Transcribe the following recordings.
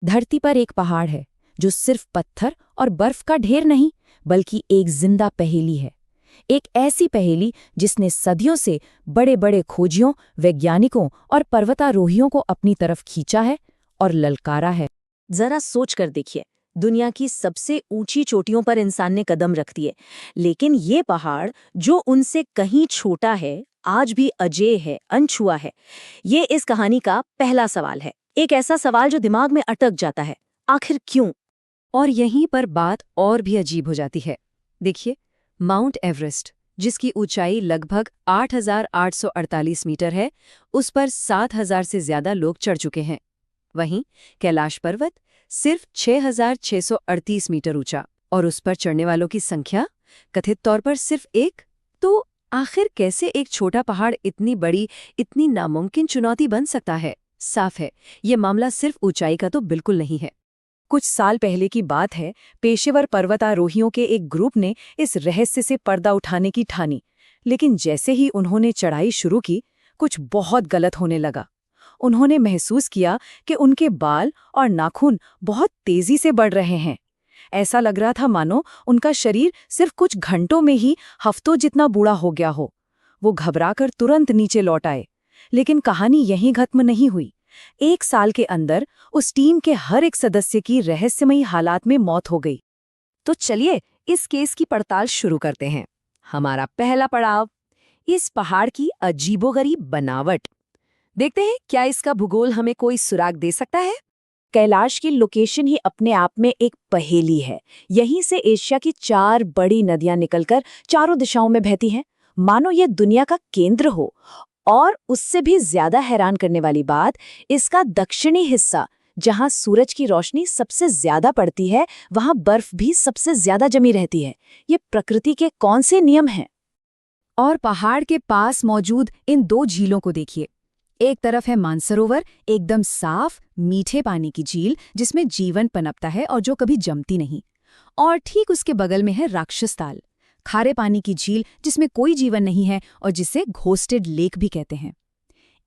धरती पर एक पहाड़ है जो सिर्फ पत्थर और बर्फ का ढेर नहीं, बल्कि एक जिंदा पहेली है। एक ऐसी पहेली जिसने सदियों से बड़े बड़े खोजियों, वैज्ञानिकों और पर्वतारोहियों को अपनी तरफ खींचा है और ललकारा है। जरा सोच कर देखिए, दुनिया की सबसे ऊंची चोटियों पर इंसान ने कदम रख दिए, लेकिन ये पहाड़ जो उनसे कहीं छोटा है, आज भी अजेय है, अनछुआ है। ये इस कहानी का पहला सवाल है, एक ऐसा सवाल जो दिमाग में अटक जाता है, आखिर क्यों? और यहीं पर बात और भी अजीब हो जाती है। देखिए, माउंट एवरेस्ट, जिसकी ऊंचाई लगभग 8,848 मीटर है, उस पर 7,000 से ज्यादा लोग चढ़ चुके हैं। वहीं कैलाश पर्वत सिर्फ 6,638 मीटर ऊंचा, और उस पर चढ़ने वालों की संख्या कथित तौर पर सिर्फ एक। तो आखिर कैसे एक छोटा पहाड़ इतनी बड़ी, इतनी नामुमकिन चुनौती बन सकता है? साफ है, ये मामला सिर्फ ऊंचाई का तो बिल्कुल नहीं है। कुछ साल पहले की बात है, पेशेवर पर्वतारोहियों के एक ग्रुप ने इस रहस्य से पर्दा उठाने की ठानी, लेकिन जैसे ही उन्होंने चढ़ाई शुरू की, कुछ बहुत गलत होने लगा। उन्होंने महसूस किया कि उनके बाल और नाखून बहुत तेजी से बढ़ रहे हैं। ऐसा लग रहा था मानो उनका शरीर सिर्फ कुछ घंटों में ही हफ्तों जितना बूढ़ा हो गया हो। वो घबराकर तुरंत नीचे लौट आए, लेकिन कहानी यहीं खत्म नहीं हुई। 1 साल के अंदर उस टीम के हर एक सदस्य की रहस्यमयी हालात में मौत हो गई। तो चलिए इस केस की पड़ताल शुरू करते हैं। हमारा पहला पड़ाव, इस पहाड़ की अजीबोगरीब बनावट। देखते हैं क्या इसका भूगोल हमें कोई सुराग दे सकता है। कैलाश की लोकेशन ही अपने आप में एक पहेली है। यहीं से एशिया की 4 बड़ी नदियां निकलकर चारों दिशाओं में बहती हैं, मानो ये दुनिया का केंद्र हो। और उससे भी ज्यादा हैरान करने वाली बात, इसका दक्षिणी हिस्सा, जहां सूरज की रोशनी सबसे ज्यादा पड़ती है, वहां बर्फ भी सबसे ज्यादा जमी रहती है। ये प्रकृति के कौन से नियम हैं? और पहाड़ के पास मौजूद इन 2 झीलों को देखिए। एक तरफ है मानसरोवर, एकदम साफ मीठे पानी की झील जिसमें जीवन पनपता है और जो कभी जमती नहीं। और ठीक उसके बगल में है राक्षस ताल, खारे पानी की झील जिसमें कोई जीवन नहीं है और जिसे घोस्टेड लेक भी कहते हैं।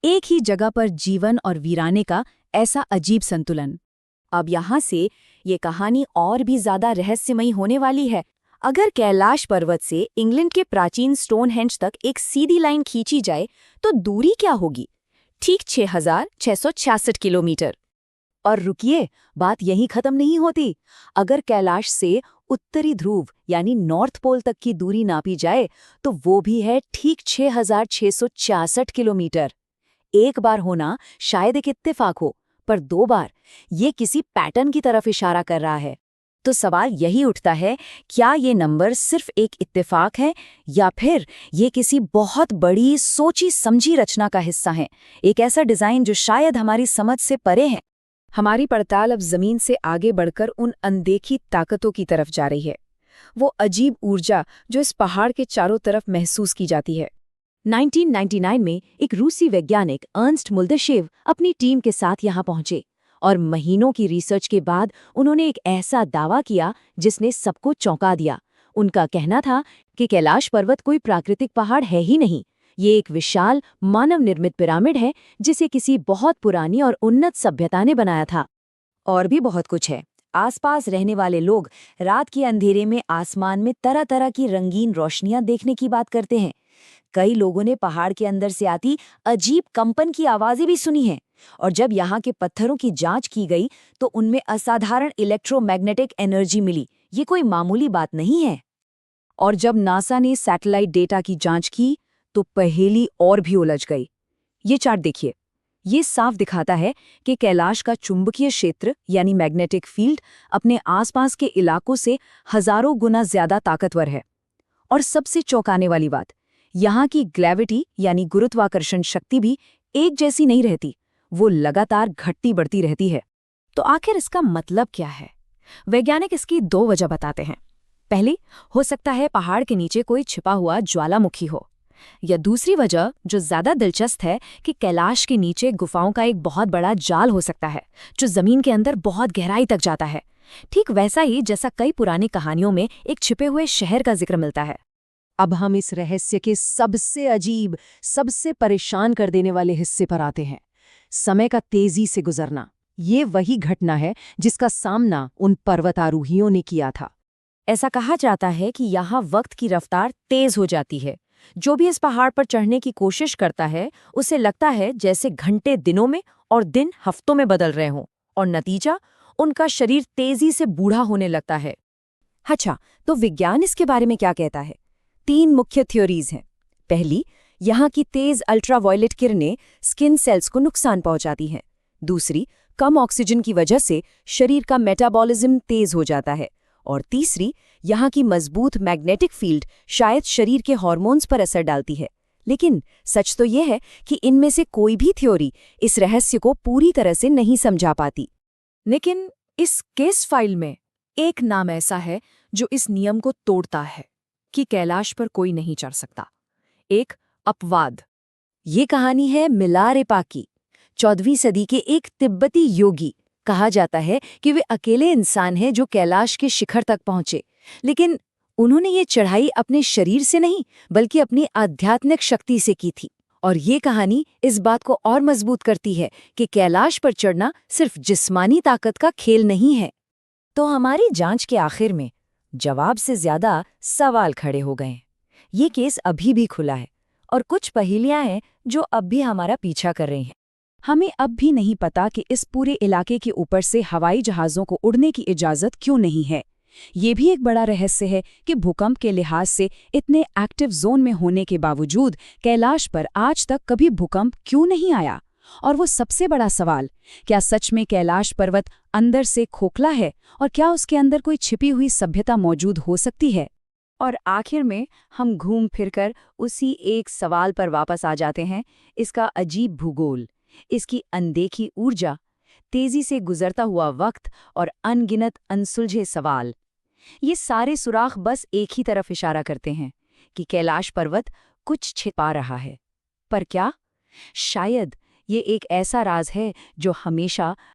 एक ही जगह पर जीवन और वीराने का ऐसा अजीब संतुलन। अब यहाँ से ये कहानी और भी ज्यादा रहस्यमयी होने वाली है। अगर कैलाश पर्वत से इंग्लैंड के प्राचीन स्टोनहेंज तक एक सीधी लाइन खींची जाए तो दूरी क्या होगी? ठीक 6,666 किलोमीटर। और रुकिए, बात यहीं खत्म नहीं होती। अगर कैलाश से उत्तरी ध्रुव यानी नॉर्थ पोल तक की दूरी नापी जाए तो वो भी है ठीक 6,666 किलोमीटर। एक बार होना शायद एक इत्तेफाक हो, पर 2 बार ये किसी पैटर्न की तरफ इशारा कर रहा है। तो सवाल यही उठता है, क्या ये नंबर सिर्फ एक इत्तेफाक है या फिर ये किसी बहुत बड़ी सोची समझी रचना का हिस्सा है? एक ऐसा डिजाइन जो शायद हमारी समझ से परे है। हमारी पड़ताल अब जमीन से आगे बढ़कर उन अनदेखी ताकतों की तरफ जा रही है। वो अजीब ऊर्जा जो इस पहाड़ के चारों तरफ महसूस की जाती है। 1999 में एक रूसी वैज्ञानिक अर्नस्ट मुल्दशेव अपनी टीम के साथ यहाँ पहुंचे, और महीनों की रिसर्च के बाद उन्होंने एक ऐसा दावा किया जिसने सबको चौंका दिया। उनका कहना था कि कैलाश पर्वत कोई प्राकृतिक पहाड़ है ही नहीं, ये एक विशाल मानव निर्मित पिरामिड है जिसे किसी बहुत पुरानी और उन्नत सभ्यता ने बनाया था। और भी बहुत कुछ है। आसपास रहने वाले लोग रात के अंधेरे में आसमान में तरह तरह की रंगीन रोशनियां देखने की बात करते हैं। कई लोगों ने पहाड़ के अंदर से आती अजीब कंपन की आवाजें भी सुनी हैं। और जब यहाँ के पत्थरों की जांच की गई तो उनमें असाधारण इलेक्ट्रोमैग्नेटिक एनर्जी मिली। ये कोई मामूली बात नहीं है। और जब नासा ने सैटेलाइट डेटा की जांच की तो पहेली और भी उलझ गई। ये चार्ट देखिए, ये साफ दिखाता है कि कैलाश का चुंबकीय क्षेत्र यानी मैग्नेटिक फील्ड अपने आसपास के इलाकों से हजारों गुना ज्यादा ताकतवर है। और सबसे चौंकाने वाली बात, यहाँ की ग्रेविटी यानी गुरुत्वाकर्षण शक्ति भी एक जैसी नहीं रहती, वो लगातार घटती बढ़ती रहती है। तो आखिर इसका मतलब क्या है? वैज्ञानिक इसकी 2 वजह बताते हैं। पहली, हो सकता है पहाड़ के नीचे कोई छिपा हुआ ज्वालामुखी हो। या दूसरी वजह, जो ज्यादा दिलचस्प है, कि कैलाश के नीचे गुफाओं का एक बहुत बड़ा जाल हो सकता है जो जमीन के अंदर बहुत गहराई तक जाता है। ठीक वैसा ही जैसा कई पुरानी कहानियों में एक छिपे हुए शहर का जिक्र मिलता है। अब हम इस रहस्य के सबसे अजीब, सबसे परेशान कर देने वाले हिस्से पर आते हैं, समय का तेजी से गुजरना। ये वही घटना है जिसका सामना उन पर्वतारोहियों ने किया था। ऐसा कहा जाता है कि यहाँ वक्त की रफ्तार तेज हो जाती है। जो भी इस पहाड़ पर चढ़ने की कोशिश करता है उसे लगता है जैसे घंटे दिनों में और दिन हफ्तों में बदल रहे हों, और नतीजा उनका शरीर तेजी से बूढ़ा होने लगता है। अच्छा, तो विज्ञान इसके बारे में क्या कहता है? 3 मुख्य थ्योरीज हैं। पहली, यहाँ की तेज अल्ट्रावायलेट किरणें स्किन सेल्स को नुकसान पहुंचाती हैं। दूसरी, कम ऑक्सीजन की वजह से शरीर का मेटाबॉलिज्म तेज हो जाता है। और तीसरी, यहाँ की मजबूत मैग्नेटिक फील्ड शायद शरीर के हार्मोन्स पर असर डालती है। लेकिन सच तो यह है कि इनमें से कोई भी थ्योरी इस रहस्य को पूरी तरह से नहीं समझा पाती। लेकिन इस केस फाइल में एक नाम ऐसा है जो इस नियम को तोड़ता है कि कैलाश पर कोई नहीं चढ़ सकता। एक अपवाद। ये कहानी है मिलारेपा की। 14वीं सदी के एक तिब्बती योगी। कहा जाता है कि वे अकेले इंसान हैं जो कैलाश के शिखर तक पहुंचे, लेकिन उन्होंने ये चढ़ाई अपने शरीर से नहीं बल्कि अपनी आध्यात्मिक शक्ति से की थी। और ये कहानी इस बात को और मजबूत करती है कि कैलाश पर चढ़ना सिर्फ जिस्मानी ताकत का खेल नहीं है। तो हमारी जांच के आखिर में जवाब से ज्यादा सवाल खड़े हो गए। ये केस अभी भी खुला है और कुछ पहेलियां हैं जो अब भी हमारा पीछा कर रही हैं। हमें अब भी नहीं पता कि इस पूरे इलाके के ऊपर से हवाई जहाज़ों को उड़ने की इजाज़त क्यों नहीं है। ये भी एक बड़ा रहस्य है कि भूकंप के लिहाज से इतने एक्टिव जोन में होने के बावजूद कैलाश पर आज तक कभी भूकंप क्यों नहीं आया। और वो सबसे बड़ा सवाल, क्या सच में कैलाश पर्वत अंदर से खोखला है और क्या उसके अंदर कोई छिपी हुई सभ्यता मौजूद हो सकती है। और आखिर में हम घूम फिरकर उसी एक सवाल पर वापस आ जाते हैं, इसका अजीब भूगोल, इसकी अनदेखी ऊर्जा, तेजी से गुजरता हुआ वक्त और अनगिनत अनसुलझे सवाल। ये सारे सुराख बस एक ही तरफ इशारा करते हैं कि कैलाश पर्वत कुछ छिपा रहा है। पर क्या? शायद ये एक ऐसा राज है जो हमेशा